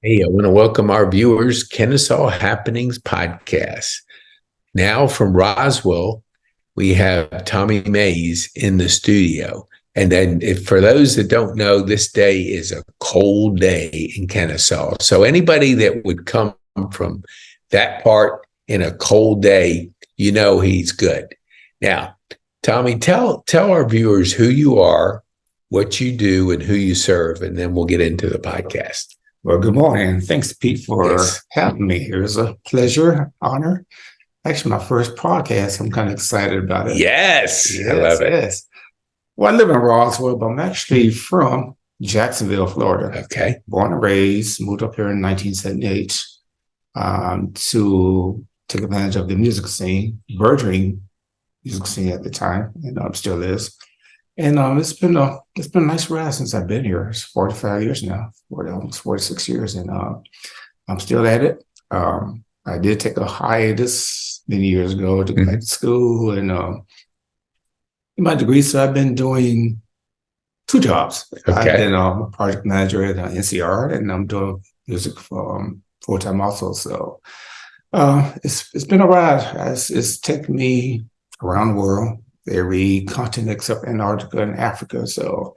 Hey, I want to welcome our viewers, Kennesaw Happenings Podcast. Now from Roswell, we have Tommy Mays in the studio. And then, for those that don't know, this day is a cold day in Kennesaw. So anybody that would come from that part in a cold day, you know he's good. Now, Tommy, tell our viewers who you are, what you do, and who you serve, and then we'll get into the podcast. Well, good morning. Thanks, Pete, for Yes. having me here. It's a pleasure, honor. Actually, my first podcast. I'm kind of excited about it. Yes, I Yes, love it. yes. Well, I live in Roswell, but I'm actually from Jacksonville, Florida. Okay. Born and raised, moved up here in 1978 to take advantage of the music scene, burgeoning music scene at the time, and still is. And it's been a nice ride since I've been here. It's 45 years now, almost 46 years, and I'm still at it. I did take a hiatus many years ago to go back to school and in my degree. So I've been doing two jobs. I've Okay. been a project manager at NCR, and I'm doing music for full time also. So it's been a ride. It's taken me around the world, every continent except Antarctica and Africa. So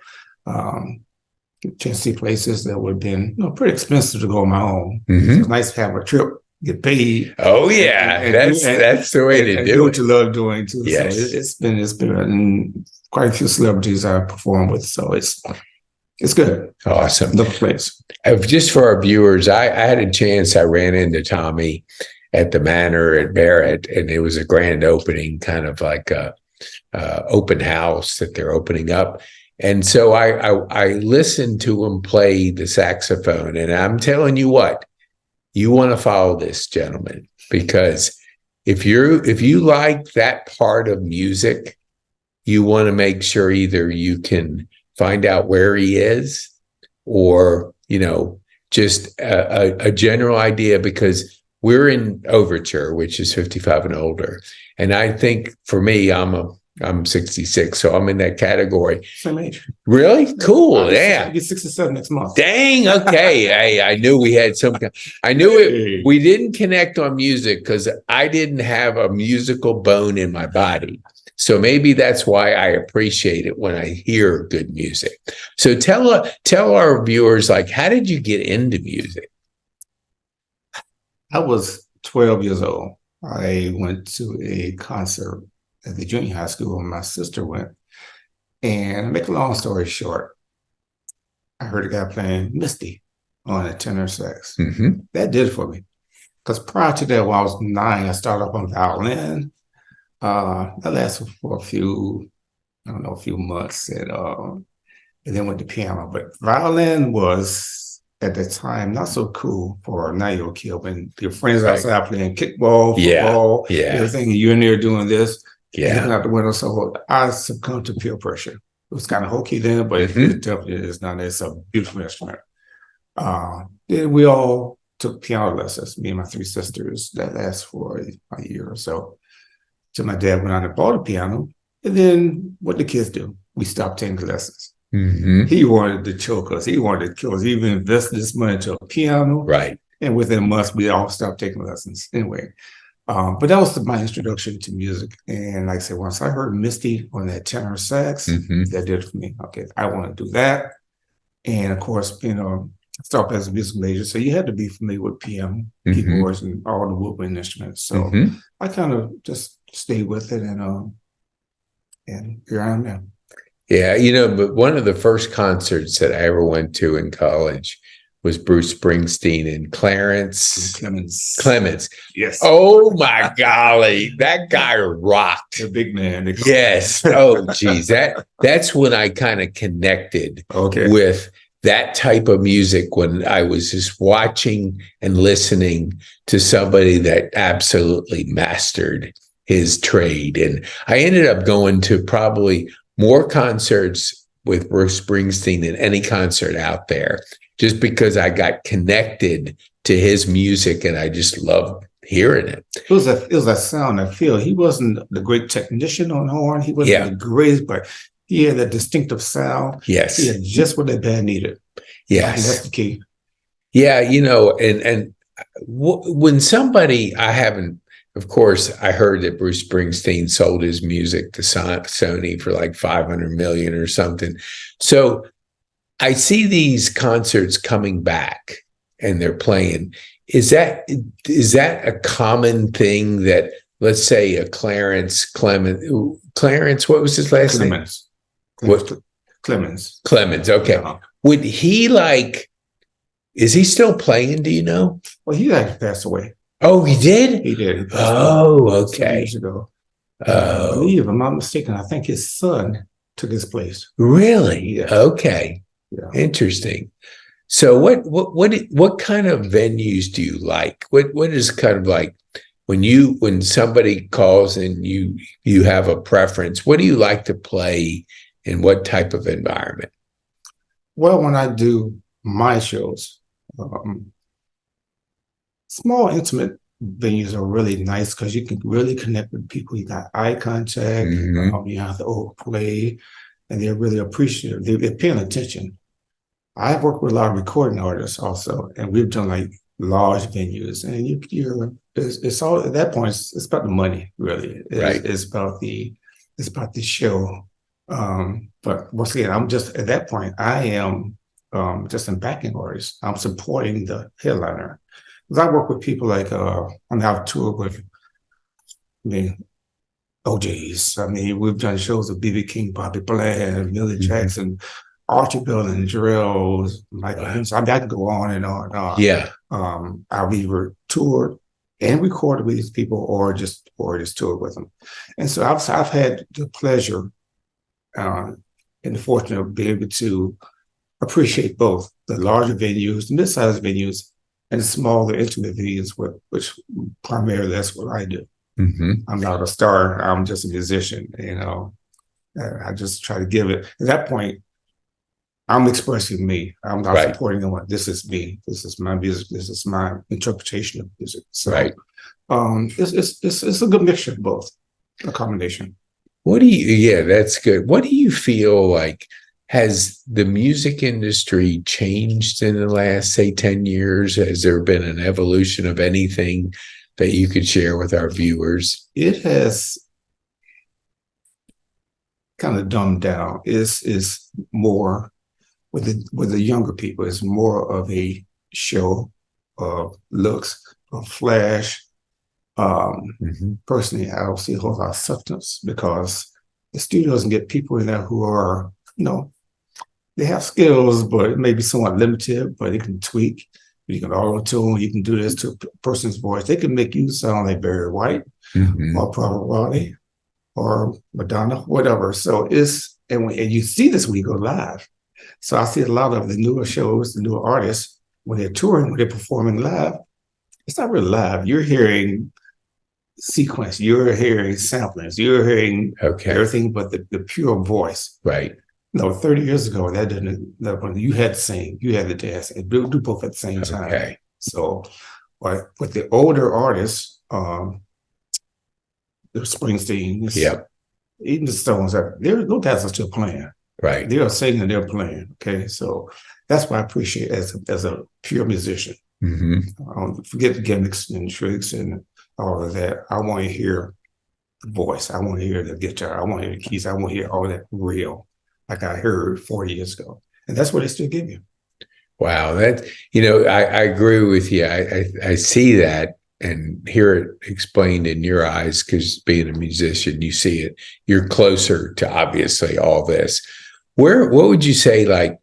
get to see places that would have been pretty expensive to go on my own. Mhm. It's nice to have a trip, get paid, Oh yeah, that's the way to and do do it. what you love doing too. Yes. So it's been quite a few celebrities I performed with. So it's good. Awesome. The place. Just for our viewers, I had a chance. I ran into Tommy at the Manor at Barrett, and it was a grand opening, kind of like a open house that they're opening up. And so I listened to him play the saxophone, and I'm telling you what, you want to follow this gentleman, because if you like that part of music, you want to make sure either you can find out where he is, or just a general idea, because we're in Overture, which is 55 and older, and I think for me, I'm 66, so I'm in that category. Same age. Really? Cool. Yeah. I'll be 67 next month. Dang. Okay. I knew we had some. I knew it. We didn't connect on music because I didn't have a musical bone in my body. So maybe that's why I appreciate it when I hear good music. So tell our viewers, like, how did you get into music? I was 12 years old. I went to a concert at the junior high school where my sister went. And to make a long story short, I heard a guy playing Misty on a tenor sax. Mm-hmm. That did it for me. Because prior to that, when I was 9, I started off on violin. That lasted for a few months, and then went to piano. But violin was at the time not so cool for a 9-year-old kid. When your friends outside playing kickball, football, everything, and you're in there doing this, looking out the window. So I succumbed to peer pressure. It was kind of hokey then, but it definitely is now. It's a beautiful instrument. Then we all took piano lessons, me and my 3 sisters. That lasted for a year or so. So my dad went out and bought a piano. And then what the kids do? We stopped taking lessons. Mm-hmm. He wanted to choke us. He wanted to kill us. He even invested this money into a piano. Right. And within months, we all stopped taking lessons. Anyway, but that was my introduction to music. And like I said, once I heard Misty on that tenor sax, that did it for me. Okay, I want to do that. And of course, I started as a music major, so you had to be familiar with piano, keyboards, and all the woodwind instruments. So I kind of just stayed with it, and here I am now. Yeah, but one of the first concerts that I ever went to in college was Bruce Springsteen and Clemens. Yes. Oh my golly, that guy rocked. The big man. Yes. Oh geez, that's when I kind of connected with that type of music, when I was just watching and listening to somebody that absolutely mastered his trade. And I ended up going to probably more concerts with Bruce Springsteen than any concert out there, just because I got connected to his music and I just loved hearing it. It was a sound, I feel. He wasn't the great technician on horn. He wasn't the greatest, but he had that distinctive sound. Yes. He had just what that band needed. Yes. And that's the key. Yeah, when somebody, I haven't, of course, I heard that Bruce Springsteen sold his music to Sony for like 500 million or something. So I see these concerts coming back and they're playing. Is that is that a common thing that, let's say, a Clarence, what was his last name? Clemens, What? Clemens. Clemens. Okay. Yeah. Would he like, is he still playing? Do you know? Well, he actually passed away. Oh, he did? He did. He passed away Oh, 7 years okay. ago. And I Oh, believe, if I'm not mistaken, I think his son took his place. really? Yes. Okay. Yeah. Interesting. So what kind of venues do you like? What is kind of like when somebody calls and you have a preference, what do you like to play in what type of environment? Well, when I do my shows, um, small, intimate venues are really nice because you can really connect with people. You got eye contact, Hmm. you have to overplay, and they're really appreciative. They're paying attention. I've worked with a lot of recording artists also, and we've done like large venues. And it's all at that point. It's about the money, really. Right. It's about the show. But once again, I'm just at that point. I am just a backing artist. I'm supporting the headliner. Because I work with people like I'm out tour with. I mean, OJs. I mean, we've done shows with BB King, Bobby Bland, Millie Hmm. Jackson, Archie Bell drills, Michael Wow. Henson. I mean, I can go on and on and on. Yeah. I've either toured and recorded with these people, or just toured with them. And so I've had the pleasure uh, and the fortune of being able to appreciate both the larger venues, the mid-sized venues, and the smaller, intimate venues, which primarily that's what I do. Hmm. I'm not a star. I'm just a musician. I just try to give it. At that point, I'm expressing me. I'm not Right. supporting anyone. This is me. This is my music. This is my interpretation of music. So Right. it's a good mixture of both, a combination. Yeah, that's good. What do you feel like, has the music industry changed in the last, say, 10 years? Has there been an evolution of anything that you could share with our viewers? It has kind of dumbed down. Is more with the younger people. It's more of a show of looks, of flash. Hmm. Personally, I don't see a whole lot of substance because the studios can get people in there who are, they have skills, but it may be somewhat limited, but it can tweak. You can auto tune, you can do this to a person's voice. They can make you sound like Barry White Hmm. or Pavarotti or Madonna, whatever. So and you see this when you go live. So I see a lot of the newer shows, the newer artists, when they're touring, when they're performing live, it's not really live. You're hearing sequence, you're hearing samplings, you're hearing Okay. everything but the pure voice. Right. No, 30 years ago, that didn't, that, you had to sing, you had to dance, and do both at the same time. Okay. So, but with the older artists, the Springsteens, Yep. even the Stones, those guys are still playing. Right. They are singing and they're playing. Okay, so that's what I appreciate as a pure musician. Hmm. Forget the gimmicks and tricks and all of that. I want to hear the voice. I want to hear the guitar. I want to hear the keys. I want to hear all that real, like I heard 40 years ago. And that's what they still give you. Wow. I agree with you. I see that and hear it explained in your eyes because being a musician, you see it. You're closer to obviously all this. What would you say, like,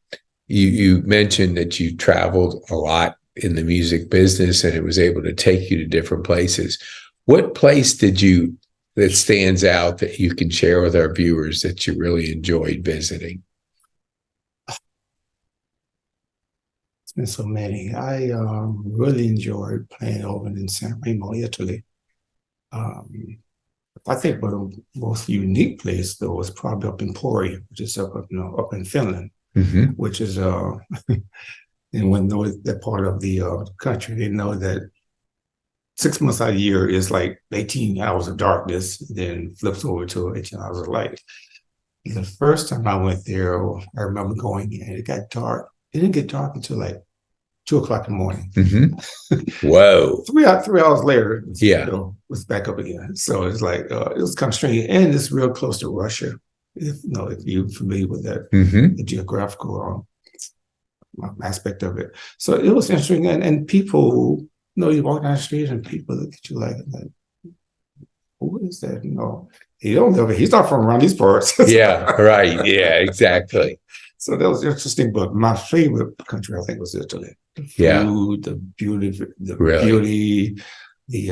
you mentioned that you traveled a lot in the music business and it was able to take you to different places. What place that stands out that you can share with our viewers that you really enjoyed visiting? It's been so many. I really enjoyed playing over in San Remo, Italy. Um, I think one of the most unique place though was probably up in Pori, which is up in Finland, Hmm. which is and when know that part of the country, they know that 6 months out of the year is like 18 hours of darkness, then flips over to 18 hours of light. The first time I went there, I remember going in, it got dark. It didn't get dark until like 2 o'clock in the morning. Whoa. 3 hours later, Yeah. was back up again. So it's like it was kind of strange, and it's real close to Russia. If you're familiar with that, the geographical aspect of it. So it was interesting, and people, you walk down the street and people look at you like who is that? He don't live. He's not from around these parts. Yeah. Right. Yeah. Exactly. So that was interesting. But my favorite country, I think, was Italy. The Yeah. food, the Really. beauty, the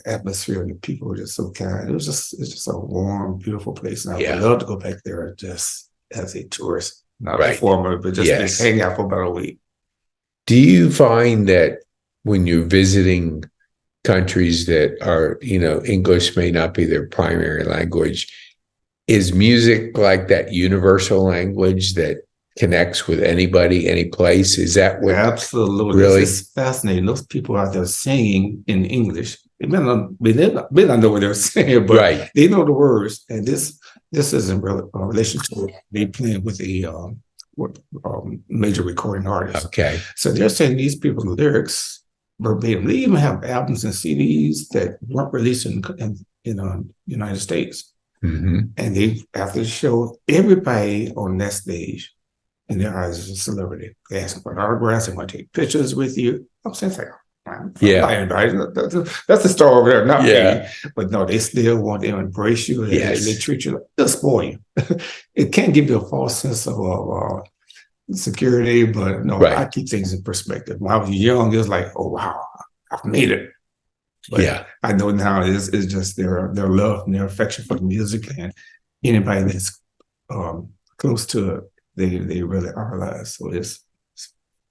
atmosphere, and the people were just so kind. It's just a warm, beautiful place, and I would Yeah. love to go back there just as a tourist, not a Right. performer, but just Yes. to hang out for about a week. Do you find that when you're visiting countries that are, English may not be their primary language, is music like that universal language that connects with anybody, any place? Is that what Absolutely. really? It's fascinating. Those people out there singing in English. They may not know what they're saying, but Right. they know the words. And this is in relation to they playing with the major recording artists. Okay. So they're saying these people's lyrics verbatim. They even have albums and CDs that weren't released in United States. And they, after the show, everybody on that stage in their eyes is a celebrity. They ask for autographs, they want to take pictures with you. I'm saying, it's like, I'm not anybody. That's the star over there, not me. But no, they still want to embrace you, and they treat you like they'll spoil you. It can give you a false sense of security, but no, I keep things in perspective. When I was young, it was like, oh wow, I've made it. But I know now it's just their love and their affection for the music, and anybody that's close to it, they really idolize. So it's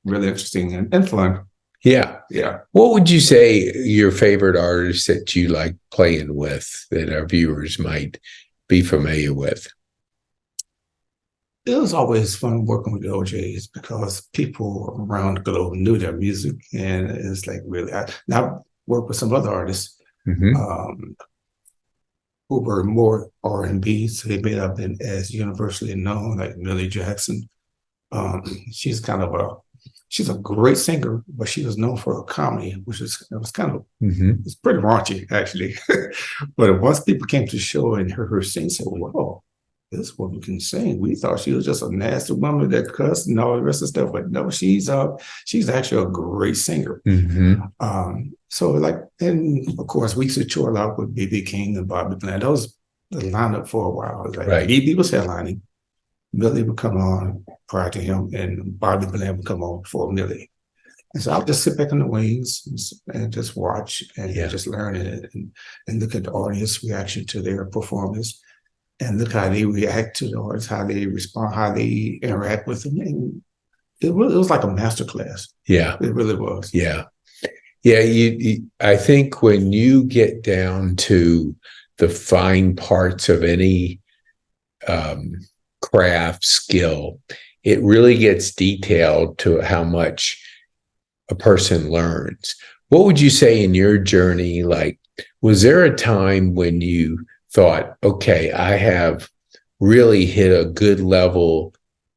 really interesting and fun. Yeah. Yeah. What would you say your favorite artists that you like playing with that our viewers might be familiar with? It was always fun working with the OJs because people around the globe knew their music, and it's like really. Now worked with some other artists who were more R&B, so they may not have been as universally known, like Millie Jackson. She's she's a great singer, but she was known for her comedy, which was kind of it's pretty raunchy actually. But once people came to the show and heard her sing, said, "Wow, this woman can sing." We thought she was just a nasty woman that cussed and all the rest of stuff, but no, she's actually a great singer. So like, and of course, we used to tour a lot with B.B. King and Bobby Bland. That was the lineup for a while. It was like B.B. was headlining, Millie would come on prior to him, and Bobby Bland would come on before Millie. And so I'll just sit back in the wings and just watch and just learn it and look at the audience reaction to their performance and look how they react to the artists, how they respond, how they interact with them. And it was like a master class. Yeah. It really was. Yeah. Yeah. I think when you get down to the fine parts of any craft skill, it really gets detailed to how much a person learns. What would you say in your journey? Like, was there a time when you thought, okay, I have really hit a good level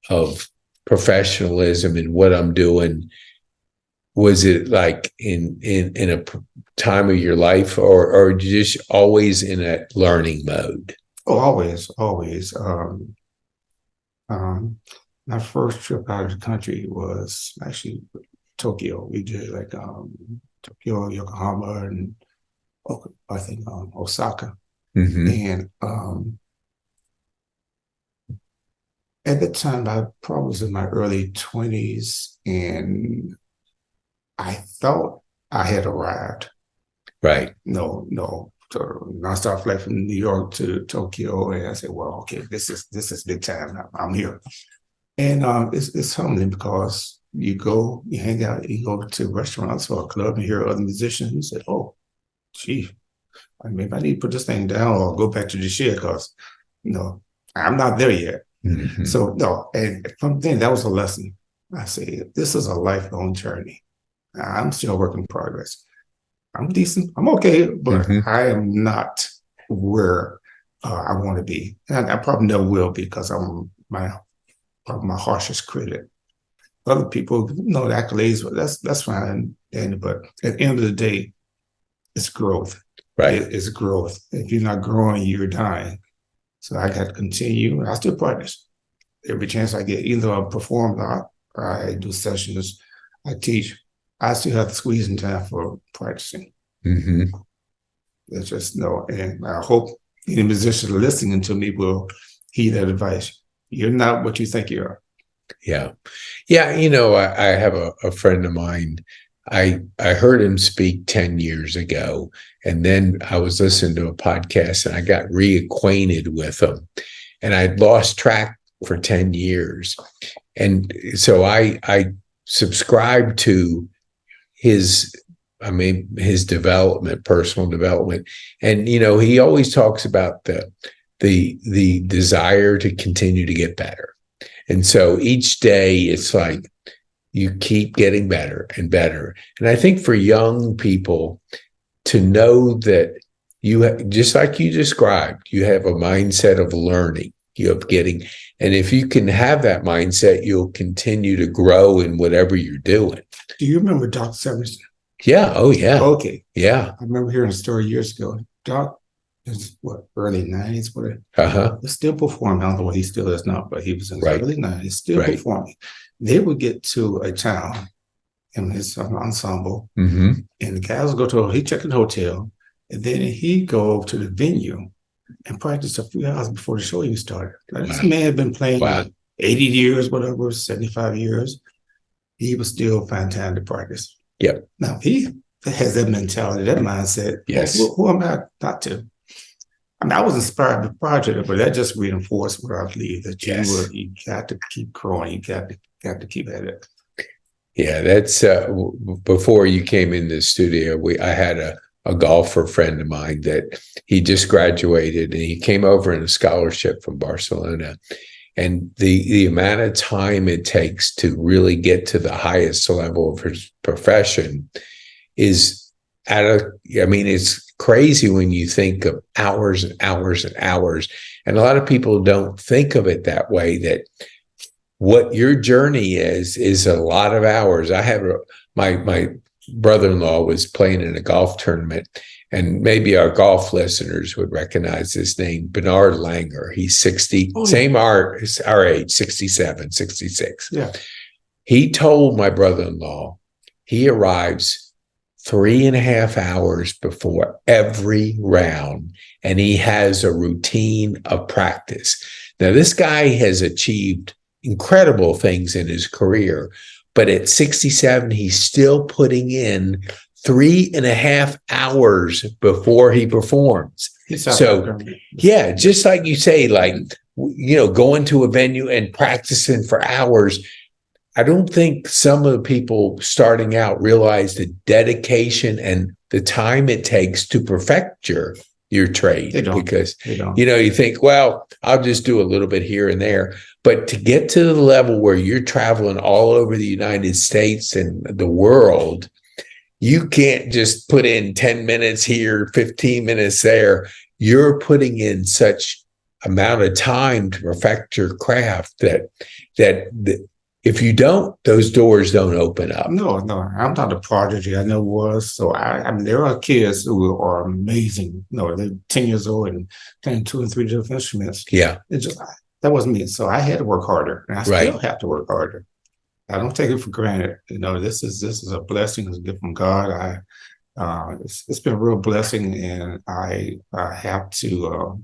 of professionalism in what I'm doing? Was it like in a time of your life, or just always in a learning mode? Oh, always. My first trip out of the country was actually Tokyo. We did like Tokyo, Yokohama, and I think Osaka. And at the time, I probably was in my early 20s, and I thought I had arrived. Right. No, nonstop flight from New York to Tokyo, and I said, "Well, okay, this is big time. I'm here." And it's humbling because you go, you hang out, you go to restaurants or a club and hear other musicians. You say, "Oh, gee, maybe I need to put this thing down or go back to the shed because, I'm not there yet." So no, and from then that was a lesson. I say, this is a lifelong journey. I'm still a work in progress. I'm decent. I'm okay, but I am not where I want to be. And I probably never will be because I'm probably my harshest critic. other people know the accolades, but that's fine, Danny. But at the end of the day, it's growth. Right. It's growth. If you're not growing, you're dying. So I got to continue. I still practice every chance I get. Either I perform or I do sessions, I teach. I still have to squeeze in time for practicing. Mm-hmm. It's just no, and I hope any musician listening to me will heed that advice. You're not what you think you are. Yeah. Yeah. I have a friend of mine. I heard him speak 10 years ago, and then I was listening to a podcast and I got reacquainted with him, and I'd lost track for 10 years. And so I subscribed to his his development, personal development. And he always talks about the desire to continue to get better. And so each day it's like you keep getting better and better. And I think for young people to know that just like you described, you have a mindset of learning, you have getting, and if you can have that mindset, you'll continue to grow in whatever you're doing. Do you remember Doc Severinsen? Yeah. Oh, yeah. Okay. Yeah. I remember hearing a story years ago. Doc is what, early 90s, Uh-huh. still performing. I don't know what he still is now, but he was in his Right. early 90s, still Right. performing. They would get to a town in his ensemble, Mm-hmm. and the guys would go to, he'd check in the hotel, and then he'd go to the venue and practice a few hours before the show even started. Now, this man had been playing Wow. 80 years, whatever, 75 years. He was still finding time to practice. Yep. Now, he has that mentality, that mindset. Yes. Who am I not to? I mean, I was inspired by the project, but that just reinforced what I believe, that you got to keep growing. You got to keep at it. Yeah, that's before you came in the studio. I had a golfer friend of mine that he just graduated, and he came over in a scholarship from Barcelona. And the amount of time it takes to really get to the highest level of his profession is it's crazy when you think of hours and hours and hours. And a lot of people don't think of it that way, that what your journey is a lot of hours. I have my brother-in-law was playing in a golf tournament, and maybe our golf listeners would recognize his name, Bernard Langer. He's 60, same our age, 67, 66. Yeah. He told my brother-in-law he arrives 3.5 hours before every round, and he has a routine of practice. Now, this guy has achieved incredible things in his career, but at 67, he's still putting in 3.5 hours before he performs. So, yeah, just like you say, like, going to a venue and practicing for hours. I don't think some of the people starting out realize the dedication and the time it takes to perfect your trade. They don't. Because, they don't. You think, well, I'll just do a little bit here and there. But to get to the level where you're traveling all over the United States and the world, you can't just put in 10 minutes here, 15 minutes there. You're putting in such amount of time to perfect your craft that if you don't, those doors don't open up. No, I'm not a prodigy. I never was. So I mean, there are kids who are amazing. No, they're 10 years old and playing 2 and 3 different instruments. Yeah. It just, that wasn't me. So I had to work harder, and I still have to work harder. I don't take it for granted. This is a blessing. It's a gift from God. It's been a real blessing, and I have to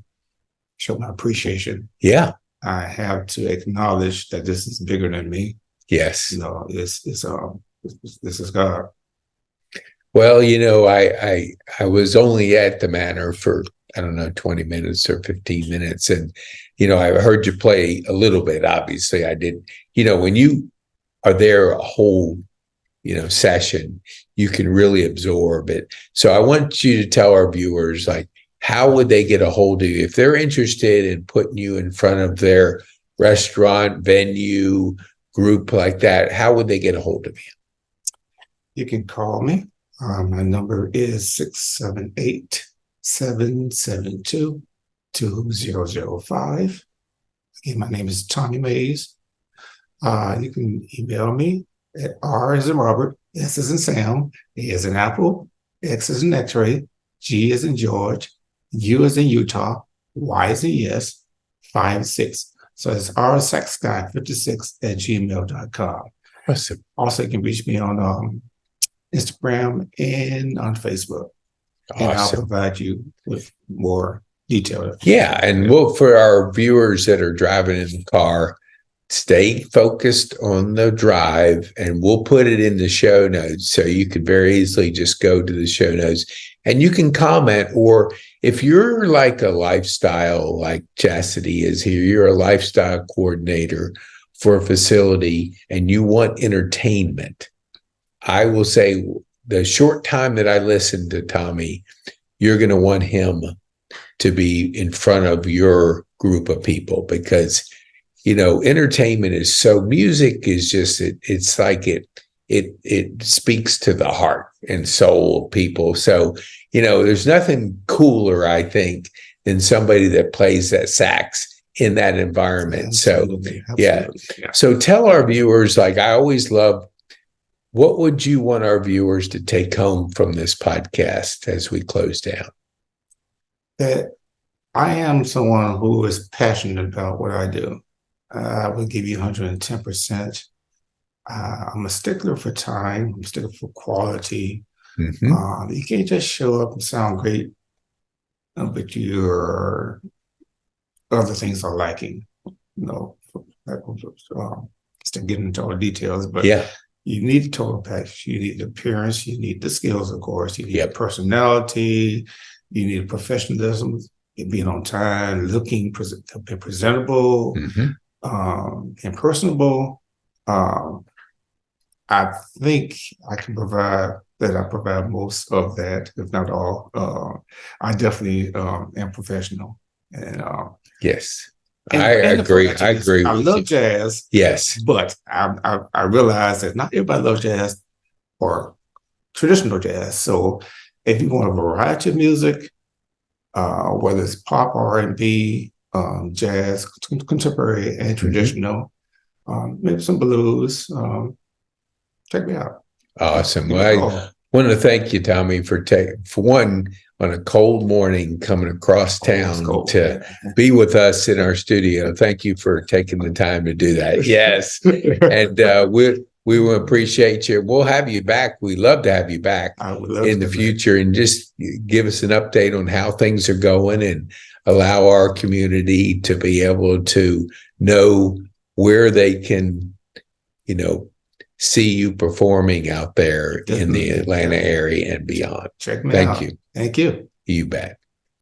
show my appreciation. Yeah. I have to acknowledge that this is bigger than me. Yes. This is God. Well, I was only at the Manor for, I don't know, 20 minutes or 15 minutes. And, I heard you play a little bit. Obviously, I did. When you are there a whole, session, you can really absorb it. So I want you to tell our viewers, like, how would they get a hold of you if they're interested in putting you in front of their restaurant, venue, group like that? How would they get a hold of you? You can call me. My number is 678-772-2005. Again, my name is Tommy Mays. You can email me at R as in Robert, S as in Sam, A as in Apple, X as in X-ray, G as in George, U as in Utah, Y as in yes, 56. So it's rsaxguy56 at gmail.com. Awesome. Also, you can reach me on Instagram and on Facebook, and I'll Awesome. provide you with more detail. Yeah. And for our viewers that are driving in the car, stay focused on the drive, and we'll put it in the show notes. So you can very easily just go to the show notes and you can comment. Or if you're like a lifestyle, like Chastity is here, you're a lifestyle coordinator for a facility and you want entertainment, I will say the short time that I listened to Tommy, you're going to want him to be in front of your group of people, because entertainment is so, music is just, it's like it speaks to the heart and soul of people. So there's nothing cooler, I think, than somebody that plays that sax in that environment. Absolutely. Yeah. So tell our viewers, like I always love, what would you want our viewers to take home from this podcast as we close down? That I am someone who is passionate about what I do. I will give you 110%. I'm a stickler for time. I'm a stickler for quality. Mm-hmm. You can't just show up and sound great, but your other things are lacking. Just to get into all the details, but Yeah. you need the total package. You need the appearance. You need the skills, of course. You need Yep. personality. You need professionalism, being on time, looking presentable, and personable. I think I can provide that. I provide most of that, if not all. I definitely am professional, and Yes. and, I and agree. I I agree with love you. jazz. Yes. But I realize that not everybody loves jazz or traditional jazz. So if you want a variety of music, whether it's pop, R&B, jazz, contemporary, and traditional, maybe some blues, check me out. Awesome. Give me a Well, call. I want to thank you, Tommy, for one, on a cold morning coming across town cold. to be with us in our studio. Thank you for taking the time to do that. Yes. And we will appreciate you. We'll have you back. We love to have you back I would love in to the do that. future, and just give us an update on how things are going, and allow our community to be able to know where they can, see you performing out there in the Definitely. Atlanta area and beyond. Check me Thank out. you. Thank you. You bet.